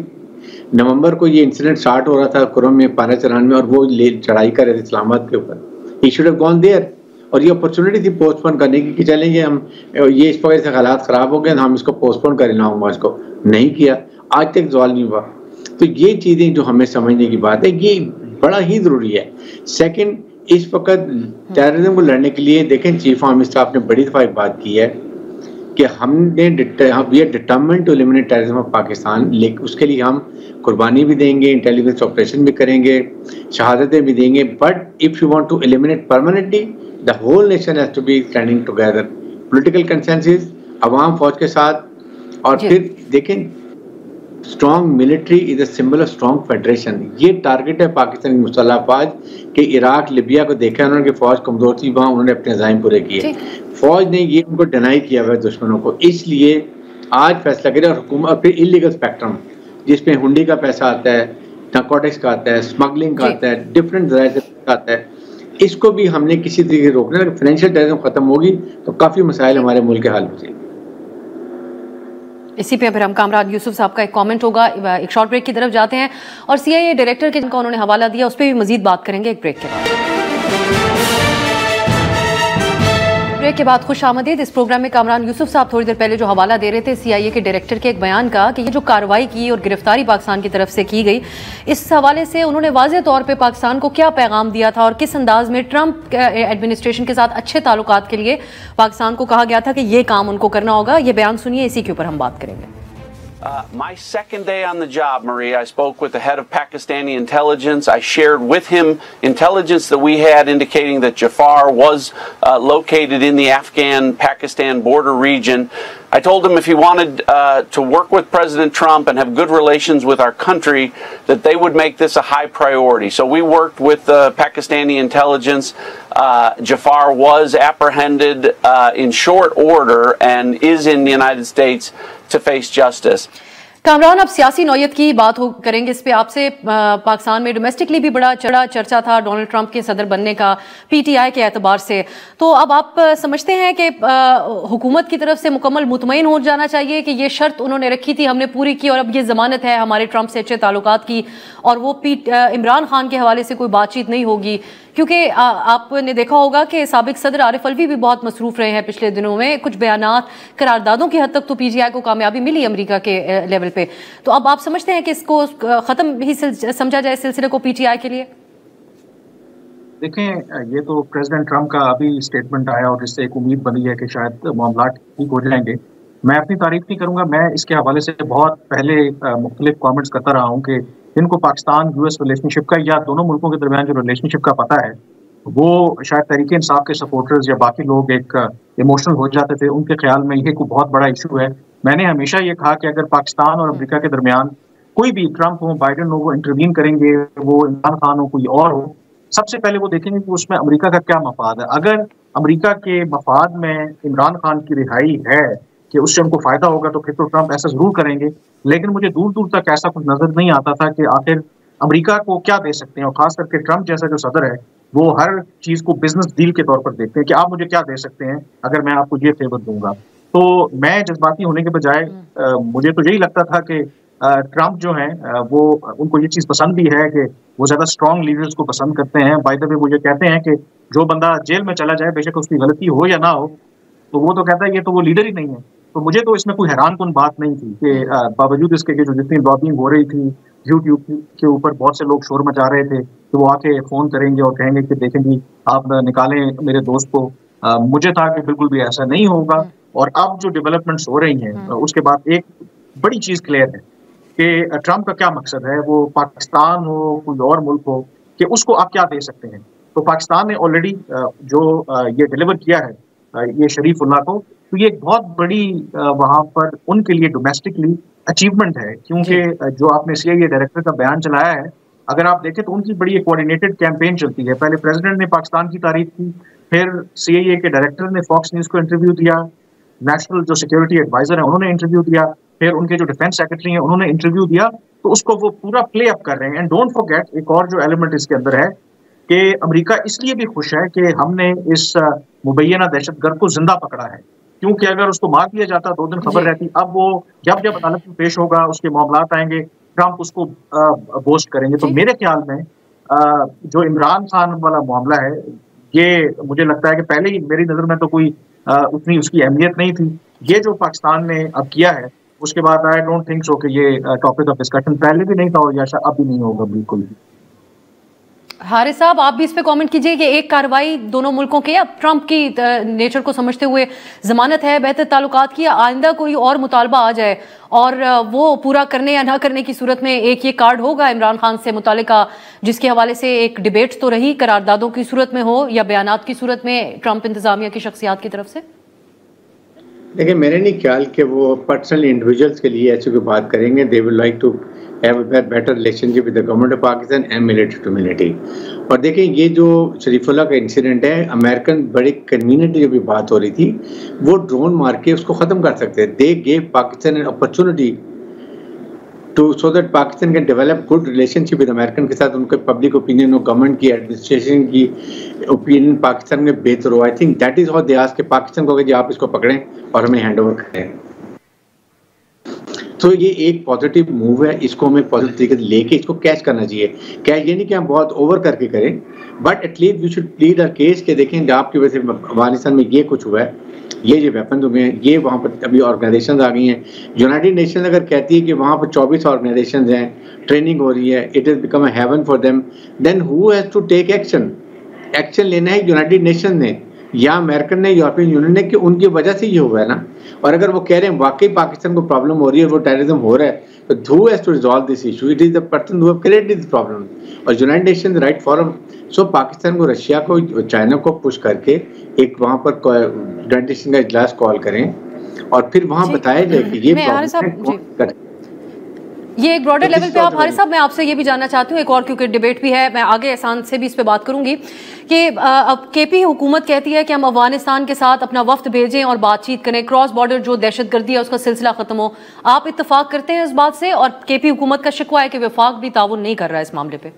نومبر کو یہ انسیڈنٹ اسٹارٹ ہو رہا تھا کرم میں, پارا چران میں, اور وہ چڑھائی کر رہے تھے اسلام آباد کے اوپر. He should have gone there. اور یہ اپرچونٹی تھی پوسٹ پون کرنے کی کہ چلیں یہ ہم یہ اس وجہ سے حالات خراب ہو گئے ہم اس کو پوسٹ پون کریں. 9 مارچ کو نہیں کیا, آج تک زوال نہیں ہوا. تو یہ چیزیں جو ہمیں سمجھنے کی بات ہے یہ بڑا ہی ضروری ہے. سیکنڈ, اس وقت ٹیررزم کو لڑنے کے لیے دیکھیں چیف آرمی اسٹاف نے بڑی دفعہ ایک بات کی ہے کہ ہم نے we are determined to eliminate terrorism of Pakistan. لیکن اس کے لیے ہم قربانی بھی دیں گے, انٹیلیجنس آپریشن بھی کریں گے, شہادتیں بھی دیں گے. But if you want to eliminate permanently the whole nation has to be standing together. Political consensus عوام فوج کے ساتھ. اور پھر دیکھیں strong military is a symbol of strong federation. یہ ٹارگیٹ ہے پاکستان کی مسلح افواج کہ عراق لیبیا کو دیکھا انہوں نے کہ فوج کمزور تھی, وہاں انہوں نے اپنے عزائم پورے کیے. فوج نے یہ ان کو ڈینائی کیا ہوا ہے دشمنوں کو. اس لیے آج فیصلہ کرے. اور حکومت پھر انلیگل اسپیکٹرم جس میں ہنڈی کا پیسہ آتا ہے, نارکوٹکس کا آتا ہے, اسمگلنگ کا آتا ہے, ڈفرینٹ ذرائع سے آتا ہے, اس کو بھی ہم نے کسی طریقے روکنا ہے. فائنینشیل ٹیررزم ختم ہوگی تو کافی مسائل ہمارے ملک کے حل ہو جائیں گے. اسی پہ پھر ہم کامران یوسف صاحب کا ایک کامنٹ ہوگا. ایک شارٹ بریک کی طرف جاتے ہیں اور سی آئی اے ڈائریکٹر کے جن کا انہوں نے حوالہ دیا اس پہ بھی مزید بات کریں گے ایک بریک کے بعد. بریک کے بعد خوش آمدید. اس پروگرام میں کامران یوسف صاحب تھوڑی دیر پہلے جو حوالہ دے رہے تھے سی آئی اے کے ڈائریکٹر کے ایک بیان کا کہ یہ جو کارروائی کی اور گرفتاری پاکستان کی طرف سے کی گئی, اس حوالے سے انہوں نے واضح طور پہ پاکستان کو کیا پیغام دیا تھا اور کس انداز میں ٹرمپ ایڈمنسٹریشن کے ساتھ اچھے تعلقات کے لیے پاکستان کو کہا گیا تھا کہ یہ کام ان کو کرنا ہوگا. یہ بیان سنیے, اسی کے اوپر ہم بات کریں گے. My second day on the job, Marie, I spoke with the head of Pakistani intelligence. I shared with him intelligence that we had indicating that Jafar was located in the Afghan-Pakistan border region. I told him if he wanted to work with President Trump and have good relations with our country, that they would make this a high priority. So we worked with Pakistani intelligence. Jafar was apprehended in short order and is in the United States to face justice. Kamran, اب سیاسی نوعیت کی بات کریں گے اس پہ. آپ سے پاکستان میں ڈومیسٹکلی بھی بڑا چرچا تھا ڈونلڈ ٹرمپ کے صدر بننے کا پی ٹی آئی کے اعتبار سے. تو اب آپ سمجھتے ہیں کہ حکومت کی طرف سے مکمل مطمئن ہو جانا چاہیے کہ یہ شرط انہوں نے رکھی تھی ہم نے پوری کی اور اب یہ ضمانت ہے ہمارے ٹرمپ سے اچھے تعلقات کی اور وہ عمران خان کے حوالے سے کوئی بات چیت نہیں ہوگی؟ کیونکہ آپ نے دیکھا ہوگا کہ سابق صدر عارف الوی بھی بہت مصروف رہے ہیں پچھلے دنوں میں. کچھ بیانات, قراردادوں کی حد تک تو پی جی آئی کو کامیابی ملی امریکہ کے لیول پہ. تو اب آپ سمجھتے ہیں کہ اس کو ختم ہی سمجھا جائے سلسلے کو پی ٹی آئی کے لیے؟ دیکھیں, یہ تو پریزیڈنٹ ٹرمپ کا ابھی اسٹیٹمنٹ آیا اور اس سے ایک امید بنی ہے کہ شاید معاملات ٹھیک ہو جائیں گے. میں اپنی تعریف نہیں کروں گا, میں اس کے حوالے سے بہت پہلے مختلف کامنٹس کرتا رہا ہوں کہ جن کو پاکستان یو ایس ریلیشن شپ کا یا دونوں ملکوں کے درمیان جو ریلیشن شپ کا پتہ ہے وہ شاید تحریک انصاف کے سپورٹرز یا باقی لوگ ایک ایموشنل ہو جاتے تھے، ان کے خیال میں یہ کوئی بہت بڑا ایشو ہے. میں نے ہمیشہ یہ کہا کہ اگر پاکستان اور امریکہ کے درمیان کوئی بھی، ٹرمپ ہو، بائیڈن ہو، وہ انٹروین کریں گے، وہ عمران خان ہو، کوئی اور ہو، سب سے پہلے وہ دیکھیں گے کہ اس میں امریکہ کا کیا مفاد ہے. اگر امریکہ کے مفاد میں عمران خان کی رہائی ہے کہ اس سے ان کو فائدہ ہوگا تو پھر تو ٹرمپ ایسا ضرور کریں گے. لیکن مجھے دور دور تک ایسا کچھ نظر نہیں آتا تھا کہ آخر امریکہ کو کیا دے سکتے ہیں، اور خاص کر کے ٹرمپ جیسا جو صدر ہے وہ ہر چیز کو بزنس ڈیل کے طور پر دیکھتے ہیں کہ آپ مجھے کیا دے سکتے ہیں اگر میں آپ کو یہ فیور دوں گا. تو میں جذباتی ہونے کے بجائے مجھے تو یہی لگتا تھا کہ ٹرمپ جو ہیں وہ ان کو یہ چیز پسند بھی ہے کہ وہ زیادہ اسٹرانگ لیڈرز کو پسند کرتے ہیں. بائی دا وے وہ یہ کہتے ہیں کہ جو بندہ جیل میں چلا جائے، بے شک اس کی غلطی ہو یا نہ ہو، تو وہ تو کہتا ہے یہ تو وہ لیڈر ہی نہیں ہے. تو مجھے تو اس میں کوئی حیران کن بات نہیں تھی کہ باوجود اس کے کہ جو جتنی لابنگ ہو رہی تھی یوٹیوب کے اوپر، بہت سے لوگ شور مچا رہے تھے کہ وہ آ کے فون کریں گے اور کہیں گے کہ دیکھیں جی آپ نکالیں میرے دوست کو. مجھے تھا کہ بالکل بھی ایسا نہیں ہوگا. اور اب جو ڈیولپمنٹس ہو رہی ہیں اس کے بعد ایک بڑی چیز کلیئر ہے کہ ٹرمپ کا کیا مقصد ہے. وہ پاکستان ہو، کوئی اور ملک ہو، کہ اس کو آپ کیا دے سکتے ہیں. تو پاکستان نے آلریڈی جو یہ ڈیلیور کیا ہے یہ شریف اللہ کو، تو یہ ایک بہت بڑی وہاں پر ان کے لیے ڈومیسٹکلی اچیومنٹ ہے. کیونکہ جو آپ نے CIA ڈائریکٹر کا بیان چلایا ہے، اگر آپ دیکھیں تو ان کی بڑی ایک کوآرڈینیٹڈ کیمپین چلتی ہے. پہلے پریزیڈنٹ نے پاکستان کی تعریف کی، پھر CIA کے ڈائریکٹر نے فاکس نیوز کو انٹرویو دیا، نیشنل جو سیکورٹی ایڈوائزر ہیں انہوں نے انٹرویو دیا، پھر ان کے جو ڈیفینس سیکرٹری ہیں انہوں نے انٹرویو دیا. تو اس کو وہ پورا پلے اپ کر رہے ہیں. اینڈ ڈونٹ فورگیٹ ایک اور جو ایلیمنٹ اس کے اندر ہے کہ امریکہ اس لیے بھی خوش ہے کہ ہم نے اس مبینہ دہشت گرد کو زندہ پکڑا ہے. کیونکہ اگر اس کو مار دیا جاتا 2 دن خبر رہتی. اب وہ جب عدالت میں پیش ہوگا، اس کے معاملات آئیں گے، ٹرمپ اس کو بوسٹ کریں گے. تو میرے خیال میں جو عمران خان والا معاملہ ہے، یہ مجھے لگتا ہے کہ پہلے ہی میری نظر میں تو کوئی اتنی اس کی اہمیت نہیں تھی. یہ جو پاکستان نے اب کیا ہے اس کے بعد آئی ڈونٹ تھنک سو کہ یہ ٹاپک آف ڈسکشن پہلے بھی نہیں تھا اور یا اب بھی نہیں ہوگا بالکل بھی. حارث صاحب آپ بھی اس پہ کامنٹ کیجئے کہ ایک کارروائی دونوں ملکوں کے، اب ٹرمپ کی نیچر کو سمجھتے ہوئے ضمانت ہے بہتر تعلقات کی، آئندہ کوئی اور مطالبہ آ جائے اور وہ پورا کرنے یا نہ کرنے کی صورت میں ایک یہ کارڈ ہوگا عمران خان سے متعلقہ، جس کے حوالے سے ایک ڈیبیٹ تو رہی، قراردادوں کی صورت میں ہو یا بیانات کی صورت میں ٹرمپ انتظامیہ کی شخصیات کی طرف سے. دیکھیں میرے نہیں خیال کہ وہ پرسنل انڈیویجولس کے لیے ایسی کوئی بات کریں گے. They will like to have a better relationship with the government of Pakistan and military to military. اور دیکھیں یہ جو شریف اللہ کا انسیڈنٹ ہے، امریکن بڑی کنوینئنٹلی جو بھی بات ہو رہی تھی، وہ ڈرون مار کے اس کو ختم کر سکتے. They gave Pakistan an opportunity to so that Pakistan can develop good relationship with American کے ساتھ. ان کے پبلک اوپینین اور گورنمنٹ کی ایڈمنسٹریشن کی اوپینین پاکستان میں بہتر ہو. I think that is how they ask کہ پاکستان کو کہ جی آپ اس کو پکڑیں اور ہمیں ہینڈ اوور کریں. تو یہ ایک پازیٹیو موو ہے، اس کو ہمیں پازیٹیو طریقے سے لے کے اس کو کیچ کرنا چاہیے. کیا یہ نہیں کہ ہم بہت اوور کر کے کریں، but at least we should plead our case کہ دیکھیں آپ کی وجہ سے افغانستان میں یہ کچھ ہوا ہے، یہ ویپنز ہوئے ہیں، یہ وہاں پر ابھی آرگنائزیشنز آ گئی ہیں. یونائٹیڈ نیشنز اگر کہتی ہے کہ وہاں پر 24 آرگنائزیشنز ہیں، ٹریننگ ہو رہی ہے، it is become a haven for them, then who has to take action. Action لینا ہے یونائٹیڈ نیشن نے یا امریکن نے، یورپین یونین نے، کہ ان کی وجہ سے یہ ہوا ہے نا. اور اگر وہ کہہ رہے ہیں واقعی پاکستان کو پرابلم ہو رہی ہے اور وہ ٹیررزم ہو رہا ہے، تو who has to resolve this issue? It is the person who have created this problem. اور یونائٹڈ نیشنز رائٹ فورم. سو پاکستان کو، رشیا کو، چائنا کو پش کر کے ایک وہاں پر یونائٹڈ نیشن کا اجلاس کال کریں اور پھر وہاں بتایا جائے کہ یہ پرابلم ہے. یہ ایک براڈر لیول پہ آپ حارث صاحب، میں آپ سے یہ بھی جاننا چاہتی ہوں ایک اور، کیونکہ ڈیبیٹ بھی ہے، میں آگے احسان سے بھی اس پہ بات کروں گی کہ اب KP حکومت کہتی ہے کہ ہم افغانستان کے ساتھ اپنا وفد بھیجیں اور بات چیت کریں، کراس بارڈر جو دہشت گردی ہے اس کا سلسلہ ختم ہو. آپ اتفاق کرتے ہیں اس بات سے؟ اور KP حکومت کا شکوہ ہے کہ وفاق بھی تعاون نہیں کر رہا ہے اس معاملے پہ.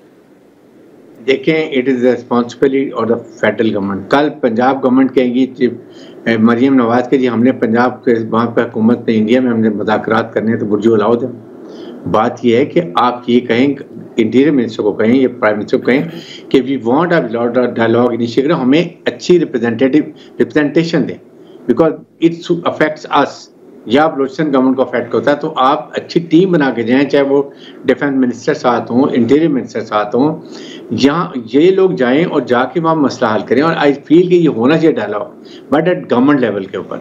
دیکھیں it is responsibility of the federal government. کل پنجاب گورنمنٹ کہے گی مریم نواز کے جی ہم نے پنجاب کے وہاں پہ حکومت نے انڈیا میں ہم نے مذاکرات کرنے ہیں تو برجو الاؤ دیں. بات یہ ہے کہ آپ یہ کہیں انٹیریئر منسٹر کو کہیں یا پرائم منسٹر کو کہیں کہ we want a dialogue initiative, ہمیں اچھی ریپرزینٹیشن دیں بیکاز اٹ افیکٹس اس. یا بلوچستان گورنمنٹ کو افیکٹ ہوتا ہے تو آپ اچھی ٹیم بنا کے جائیں، چاہے وہ ڈیفینس منسٹر ساتھ ہوں، انٹیریئر منسٹر ساتھ ہوں، یہاں یہ لوگ جائیں اور جا کے وہاں مسئلہ حل کریں. اور آئی فیل کہ یہ ہونا چاہیے dialogue, but at government level کے اوپر،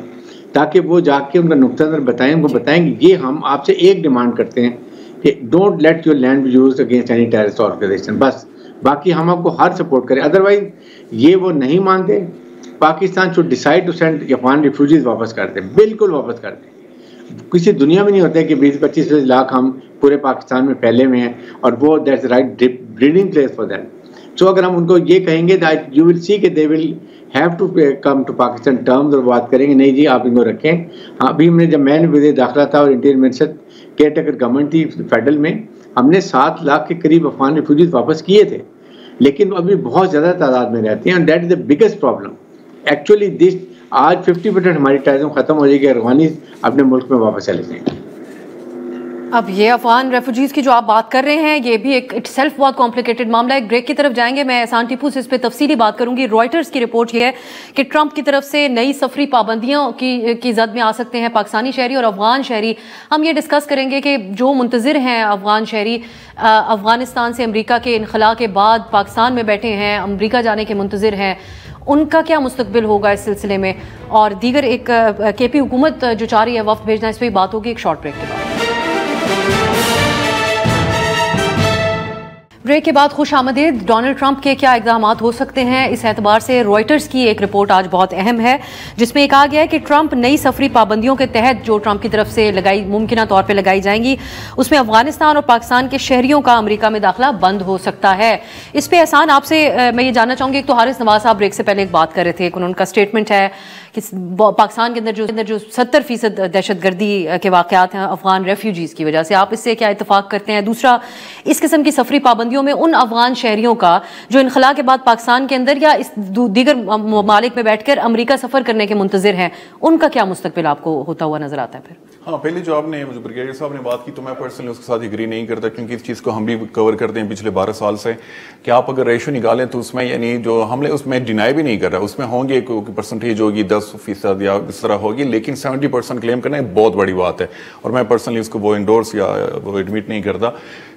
تاکہ وہ جا کے ان کا نقطہ نظر بتائیں، ان کو بتائیں کہ یہ ہم آپ سے ایک ڈیمانڈ کرتے ہیں کہ don't let your land be used against any terrorist organization. بس باقی ہم آپ کو ہر سپورٹ کریں. ادروائز یہ وہ نہیں مانتے, Pakistan should decide to send Afghan refugees واپس کر دیں, بالکل واپس کر دیں. کسی دنیا میں نہیں ہوتا ہے کہ 20-25 لاکھ ہم پورے پاکستان میں پھیلے ہوئے ہیں اور وہ that's right breeding place for that. So اگر ہم ان کو یہ کہیں گے دیٹ یو ول سی کہ they will have to come to Pakistan terms اور بات کریں گے نہیں جی آپ ان کو رکھیں. ہاں ابھی ہم نے جب میں نے وزیر داخلہ تھا اور interior minister caretaker government تھی فیڈرل میں, ہم نے 7 لاکھ کے قریب افغان ریفیوجیز واپس کیے تھے, لیکن ابھی بہت زیادہ تعداد میں رہتے ہیں اور that is the biggest problem actually this. آج 50% ہماری ٹائزم ختم ہو جائے گی, افغانیز اپنے ملک میں واپس چلے جائیں گے. اب یہ افغان ریفیوجیز کی جو آپ بات کر رہے ہیں یہ بھی ایک اٹ سیلف بہت کمپلیکیٹڈ معاملہ ہے. ایک بریک کی طرف جائیں گے, میں احسان ٹیپو سے اس پہ تفصیلی بات کروں گی. رائٹرز کی رپورٹ یہ ہے کہ ٹرمپ کی طرف سے نئی سفری پابندیوں کی زد میں آ سکتے ہیں پاکستانی شہری اور افغان شہری. ہم یہ ڈسکس کریں گے کہ جو منتظر ہیں افغان شہری افغانستان سے امریکہ کے انخلاء کے بعد پاکستان میں بیٹھے ہیں, امریکہ جانے کے منتظر ہیں, ان کا کیا مستقبل ہوگا اس سلسلے میں, اور دیگر ایک کے پی حکومت جو چاہ رہی ہے وفد بھیجنا, اس پہ بھی بات ہوگی ایک شارٹ بریک کے بعد. بریک کے بعد خوش آمدید. ڈونلڈ ٹرمپ کے کیا اقدامات ہو سکتے ہیں, اس اعتبار سے رائٹرز کی ایک رپورٹ آج بہت اہم ہے جس میں کہا گیا ہے کہ ٹرمپ نئی سفری پابندیوں کے تحت جو ٹرمپ کی طرف سے ممکنہ طور پہ لگائی جائیں گی اس میں افغانستان اور پاکستان کے شہریوں کا امریکہ میں داخلہ بند ہو سکتا ہے. اس پہ احسان آپ سے میں یہ جاننا چاہوں گی, ایک تو حارث نواز صاحب بریک سے پہلے ایک بات کر رہے تھے, ان کا اسٹیٹمنٹ ہے کہ پاکستان کے اندر جو 70% دہشت گردی کے واقعات ہیں افغان ریفیوجیز کی وجہ سے, آپ اس سے کیا اتفاق کرتے ہیں؟ دوسرا, اس قسم کی سفری پابندیوں میں ان افغان شہریوں کا جو انخلاء کے بعد پاکستان کے اندر یا اس دیگر ممالک میں بیٹھ کر امریکہ سفر کرنے کے منتظر ہیں, ان کا کیا مستقبل آپ کو ہوتا ہوا نظر آتا ہے؟ پھر ہاں, پہلے جو آپ نے بریگیڈیئر صاحب نے بات کی تو میں پرسنلی اس کے ساتھ ایگری نہیں کرتا, کیونکہ اس چیز کو ہم بھی کور کرتے ہیں پچھلے 12 سال سے کہ آپ اگر ریشو نکالیں تو اس میں یعنی جو حملے اس میں ڈینائی بھی نہیں کر رہا, اس میں ہوں گے کوئی پرسنٹیج ہوگی 10% یا اس طرح ہوگی, لیکن 70% کلیم کرنا ایک بہت بڑی بات ہے اور میں پرسنلی اس کو وہ انڈورس یا وہ ایڈمٹ نہیں کرتا.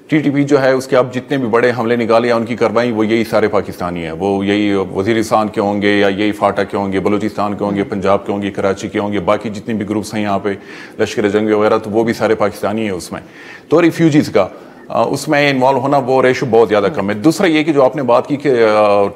ٹی ٹی پی جو ہے اس کے آپ جتنے بھی بڑے حملے نکالے یا ان کی کارروائی وہ یہی سارے پاکستانی ہیں, وہ یہی وزیرستان کے ہوں گے یا یہی فاٹا کے ہوں گے, بلوچستان کے ہوں گے, پنجاب کے ہوں گے, کراچی کے ہوں گے, باقی جتنے بھی گروپس ہیں یہاں پہ لشکر جنگ وغیرہ, تو وہ بھی سارے پاکستانی ہیں اس میں. تو ریفیوجیز کا اس میں انوالو ہونا وہ ریشو بہت زیادہ کم ہے. دوسرا یہ کہ جو آپ نے بات کی کہ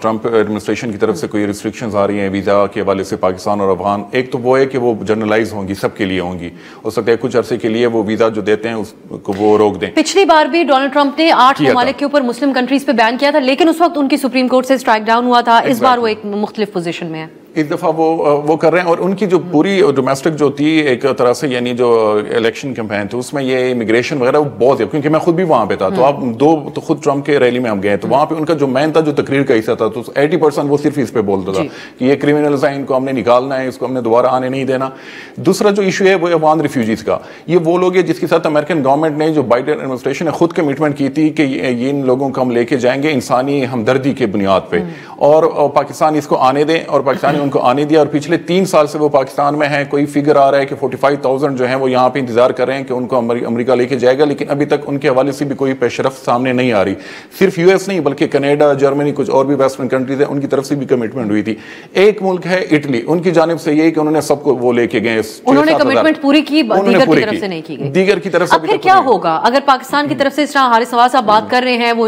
ٹرمپ ایڈمنسٹریشن کی طرف سے کوئی ریسٹرکشنز آ رہی ہیں ویزا کے حوالے سے پاکستان اور افغان, ایک تو وہ ہے کہ وہ جنرلائز ہوں گی, سب کے لیے ہوں گی, ہو سکتا ہے کچھ عرصے کے لیے وہ ویزا جو دیتے ہیں اس کو وہ روک دیں. پچھلی بار بھی ڈونلڈ ٹرمپ نے 8 ممالک کے اوپر مسلم کنٹریز پہ بین کیا تھا, لیکن اس وقت ان کی سپریم کورٹ سے اسٹرائک ڈاؤن ہوا تھا. اس بار وہ ایک مختلف پوزیشن میں ہے, اس دفعہ وہ کر رہے ہیں. اور ان کی جو پوری ڈومیسٹک جو تھی ایک طرح سے یعنی جو الیکشن کیمپین تھی اس میں یہ امیگریشن وغیرہ وہ بہت ہے, کیونکہ میں خود بھی وہاں پہ تھا, تو آپ تو خود ٹرمپ کے ریلی میں ہم گئے تو وہاں پہ ان کا جو مین تھا جو تقریر کا حصہ تھا تو 80% وہ صرف اس پہ بولتا تھا کہ یہ کرمنلز ہیں, ان کو ہم نے نکالنا ہے, اس کو ہم نے دوبارہ آنے نہیں دینا. دوسرا جو ایشو ہے وہ افغان ریفیوجیز کا, یہ وہ لوگ ہیں جس کے ساتھ امریکن گورنمنٹ نے جو بائیڈن ایڈمنسٹریشن نے خود کمٹمنٹ کی تھی کہ ان لوگوں کو ہم لے کے جائیں گے انسانی ہمدردی کے بنیاد پہ, اور پاکستان اس کو آنے دیں, اور پاکستانی ان کو آنے دیا. اور پچھلے 3 سال سے وہ پاکستان میں ہیں, کوئی فگر آ رہا ہے کہ 45,000 جو ہیں وہ یہاں پہ انتظار کر رہے ہیں کہ ان کو امریکہ لے کے جائے گا, لیکن ابھی تک ان کے حوالے سے بھی کوئی پیش رفت سامنے نہیں آ رہی. صرف یو ایس نہیں بلکہ کینیڈا, جرمنی, کچھ اور بھی ویسٹرن کنٹریز ہیں, ان کی طرف سے بھی کمٹمنٹ ہوئی تھی. ایک ملک ہے اٹلی, ان کی جانب سے یہ کہ انہوں نے سب کو وہ لے کے گئے, انہوں نے کمٹمنٹ پوری کی, دیگر کی طرف سے نہیں کی گئی. دیگر کی طرف سے پھر کیا ہوگا اگر پاکستان کی طرف سے, اس طرح حارث نواز صاحب بات کر رہے ہیں, وہ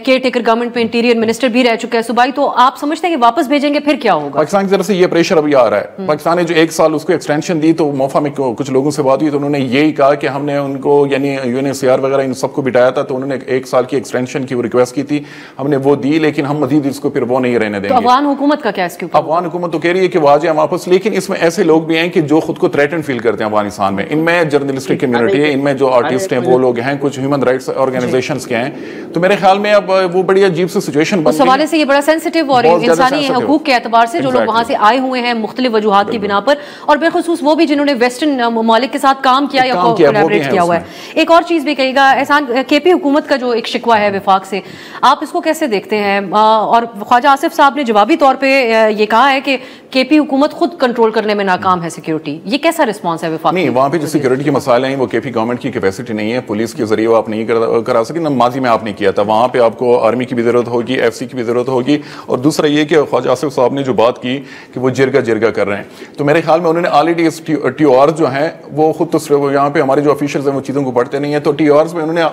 کیئر ٹیکر گورنمنٹ میں انٹیریئر منسٹر بھی رہ چکا ہے صوبائی, تو آپ سمجھتے ہیں کہ واپس بھیجیں گے, پھر کیا ہوگا؟ پاکستان کی طرف سے یہ پریشر ابھی آ رہا ہے. پاکستان نے جو 1 سال اس کو ایکسٹینشن دی, تو موفا میں کچھ لوگوں سے بات ہوئی تو انہوں نے یہی کہا کہ ہم نے ان کو یعنی UNHCR وغیرہ ان سب کو بٹایا تھا, تو انہوں نے 1 سال کی ایکسٹینشن کی ریکویسٹ کی تھی, ہم نے وہ دی, لیکن ہم مزید اس کو پھر وہ نہیں رہنے دیں گے. افغان حکومت کا کیا اس کے اوپر؟ افغان حکومت تو کہہ رہی ہے کہ وہ آ جائیں واپس, لیکن اس میں ایسے لوگ بھی ہیں کہ جو خود کو تھریٹن فیل کرتے ہیں افغانستان میں. ان میں جرنلسٹک کمیونٹی ہے, ان میں جو آرٹسٹ ہیں وہ لوگ ہیں, کچھ ہیومن رائٹس آرگنائزیشنز کے ہیں. تو میرے خیال میں اب وہ بڑی عجیب سی سچویشن بن گئی. اس حوالے سے یہ بڑا سینسٹیو اور انسانی حقوق کے اعتبار سے جو لوگ وہاں سے آئے ہوئے ہیں مختلف وجوہات کی بنا پر, اور بالخصوص وہ بھی جنہوں نے ویسٹرن ممالک کے ساتھ کام کیا یا کولیبریٹ کیا ہوا ہے. ایک اور چیز بھی کہے گا احسان, کے پی حکومت کا جو ایک شکوہ ہے وفاق سے, آپ اس کو کیسے دیکھتے ہیں؟ اور خواجہ آصف صاحب نے جوابی طور پہ یہ کہا ہے کہ کے پی حکومت خود کنٹرول کرنے میں ناکام ہے سیکیورٹی. یہ کیسا رسپانس ہے وفاق؟ نہیں, وہاں پہ جو سیکیورٹی کے مسائل ہیں وہ کے پی گورنمنٹ کی کیپیسٹی نہیں ہے, پولیس کے ذریعے وہ آپ نہیں کرا سکیں, نہ ماضی میں آپ نے کیا تھا. وہاں پہ آپ کو آرمی کی بھی ضرورت ہوگی, ایف سی کی بھی ضرورت ہوگی. اور دوسرا یہ کہ خواجہ آصف صاحب نے جو بات کی کہ وہ جرگا جرگا کر رہے ہیں. تو میرے خیال میں انہوں نے آلریڈی اس ٹی او آر جو ہیں وہ خود تو صرف یہاں پہ ہمارے جو آفیشلز ہیں وہ چیزوں کو پڑھتے نہیں ہیں, تو ٹی او آرز میں انہوں نے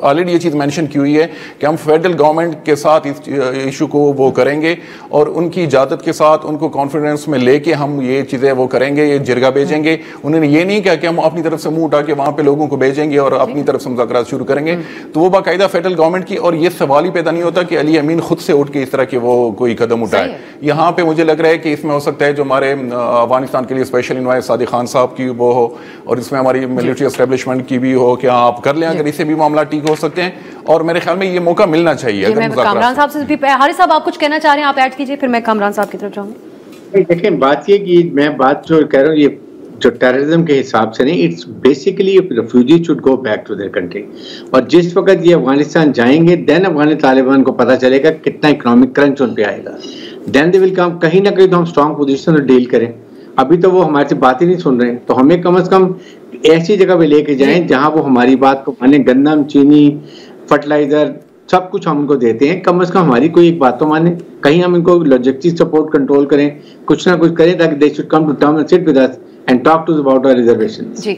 آلریڈی یہ چیز مینشن کی ہوئی ہے کہ ہم فیڈرل گورنمنٹ کے ساتھ اس ایشو کو وہ کریں گے اور ان کی اجازت کے ساتھ ان کو کانفیڈنس میں لے کے ہم یہ چیزیں وہ کریں گے, یہ جرگا بھیجیں گے. انہوں نے یہ نہیں کہا کہ ہم اپنی طرف سے منہ اٹھا کے وہاں پہ لوگوں کو بھیجیں گے اور اپنی طرف سے مذاکرات شروع کریں گے. تو وہ باقاعدہ فیڈرل گورنمنٹ کی, اور یہ سوال ہی پیدا نہیں ہوتا کہ علی امین خود سے اٹھ کے اس طرح کے وہ کوئی قدم اٹھائے. یہاں پہ مجھے لگ رہا ہے کہ اس میں ہو سکتا ہے جو ہمارے افغانستان کے لیے اسپیشل انوائٹ صادق خان صاحب کی وہ ہو, اور اس میں ہماری ملٹری اسٹیبلشمنٹ کی بھی ہو کہ آپ کر لیں, اگر اس سے بھی معاملات ٹھیک ہو سکتے ہیں. اور میرے خیال میں یہ موقع ملنا چاہیے. میں کامران صاحب سے بھی, حارث صاحب آپ کچھ کہنا چاہ رہے ہیں, آپ ایڈ کیجئے, پھر میں کامران صاحب کی طرف جاؤں گی. دیکھیں بات یہ کہ میں بات جو کہہ رہا ہوں, یہ جو ٹیررزم کے حساب سے نہیں, it's basically refugee should go back to their country. اور جس وقت یہ افغانستان جائیں گے دین افغان طالبان کو پتہ چلے گا کتنا اکنامک کرنچ ان پہ آئے گا, دین دے ول کم. کہیں نہ کہیں تو ہم اسٹرانگ پوزیشن سے ڈیل کریں. ابھی تو وہ ہماری سے بات ہی نہیں سن رہے ہیں, تو ہمیں کم از کم ایسی جگہ پہ لے کے جائیں جہاں وہ ہماری بات کو مانیں. گندم, چینی, فرٹیلائزر سب کچھ ہم ان کو دیتے ہیں, کم از کم ہماری کوئی ایک بات تو مانیں. کہیں ہم ان کو لاجسٹک سپورٹ کنٹرول کریں, کچھ نہ کچھ کریں تاکہ they should come to terms and sit with us and talk to us about our reservations. جی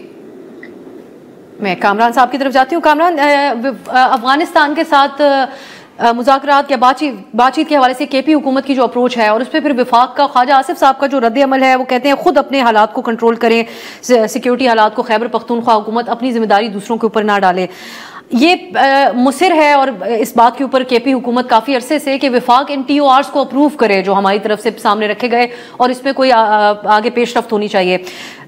میں کامران صاحب کی طرف جاتی ہوں. کامران, افغانستان کے ساتھ مذاکرات یا بات چیت کے حوالے سے کے پی حکومت کی جو اپروچ ہے, اور اس پہ پھر وفاق کا خواجہ آصف صاحب کا جو رد عمل ہے, وہ کہتے ہیں خود اپنے حالات کو کنٹرول کریں, سیکیورٹی حالات کو, خیبر پختونخوا حکومت اپنی ذمہ داری دوسروں کے اوپر نہ ڈالے. یہ مصر ہے اور اس بات کے اوپر کے پی حکومت کافی عرصے سے کہ وفاق ان ٹی او آرز کو اپروو کرے جو ہماری طرف سے سامنے رکھے گئے, اور اس میں کوئی آگے پیش رفت ہونی چاہیے.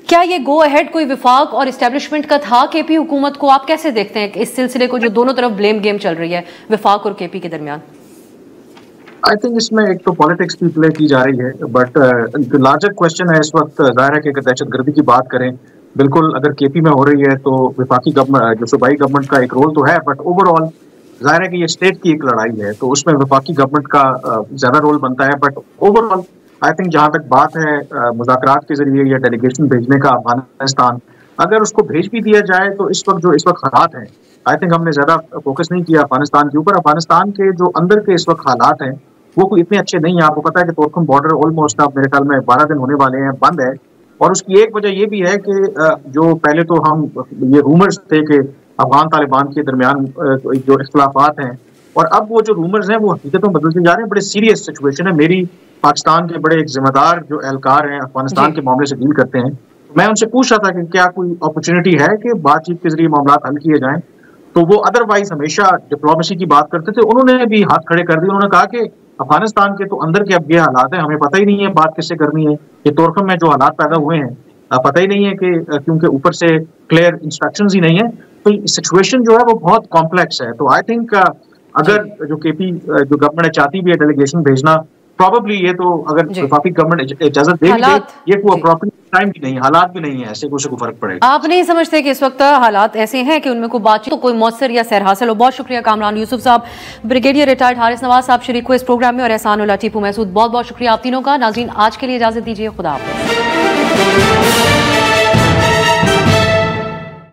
کیا یہ گو اہیڈ کوئی وفاق اور اسٹیبلشمنٹ کا تھا کے پی حکومت کو؟ آپ کیسے دیکھتے ہیں اس سلسلے کو جو دونوں طرف بلیم گیم چل رہی ہے وفاق اور کے پی کے درمیان؟ آئی تھنک اس میں ایک تو پالیٹکس بھی پلے کی جا رہی ہے, بٹ لارجر کوشچن ہے اس وقت ظاہر ہے کہ اگر دہشت گردی کی بات کریں, بالکل اگر کے پی میں ہو رہی ہے تو وفاقی گورنمنٹ جو صوبائی گورنمنٹ کا ایک رول تو ہے, بٹ اوور آل ظاہر ہے کہ یہ اسٹیٹ کی ایک لڑائی ہے, تو اس میں وفاقی گورنمنٹ کا زیادہ رول بنتا ہے. But over all I think جہاں تک بات ہے مذاکرات کے ذریعے یا ڈیلیگیشن بھیجنے کا افغانستان, اگر اس کو بھیج بھی دیا جائے تو اس وقت حالات ہیں, آئی تھنک ہم نے زیادہ فوکس نہیں کیا افغانستان کے اوپر. افغانستان کے جو اندر کے اس وقت حالات ہیں وہ کوئی اتنے اچھے نہیں ہیں. آپ کو پتا ہے کہ تورکھم بارڈر آلموسٹ اب میرے خیال میں 12 دن ہونے والے ہیں بند ہے, اور اس کی ایک وجہ یہ بھی ہے کہ جو پہلے تو ہم یہ رومرز تھے کہ افغان طالبان کے درمیان جو اختلافات ہیں, اور اب وہ جو رومرز ہیں وہ حقیقتوں بدلتے جا رہے ہیں. بڑے سیریس سچویشن ہے. میری پاکستان کے بڑے ایک ذمہ دار جو اہلکار ہیں افغانستان کے معاملے سے ڈیل کرتے ہیں, میں ان سے پوچھ رہا تھا کہ کیا کوئی اپرچونٹی ہے کہ بات چیت کے ذریعے معاملات حل کیے جائیں, تو وہ ادروائز ہمیشہ ڈپلومیسی کی بات کرتے تھے. انہوں نے بھی ہاتھ کھڑے کر دیے, انہوں نے کہا کہ افغانستان کے تو اندر کے اب یہ حالات ہیں, ہمیں پتہ ہی نہیں ہے بات کس سے کرنی ہے. یہ تورکھم میں جو حالات پیدا ہوئے ہیں پتہ ہی نہیں ہے کہ کیونکہ اوپر سے کلیئر انسٹرکشنز ہی نہیں ہیں, تو سچویشن جو ہے وہ بہت کمپلیکس ہے. تو آئی تھنک اگر جو کے پی جو گورنمنٹ چاہتی بھی ہے ڈیلیگیشن بھیجنا, پروبیبلی یہ تو اگر وفاقی گورنمنٹ اجازت دے دے, یہ کوئی اپروپریٹ ٹائم بھی نہیں, حالات بھی نہیں ہے ایسے کوئی فرق پڑے گا. آپ نہیں سمجھتے کہ اس وقت حالات ایسے ہیں کہ ان میں کوئی بات چیت تو کوئی مؤثر یا سیر حاصل ہو؟ بہت شکریہ کامران یوسف صاحب, بریگیڈیئر ریٹائرڈ حارث نواز صاحب شریک ہوئے اس پروگرام میں, اور احسان اللہ ٹیپو محسود, بہت بہت شکریہ آپ تینوں کا. ناظرین آج کے لیے اجازت دیجیے, خدا حافظ.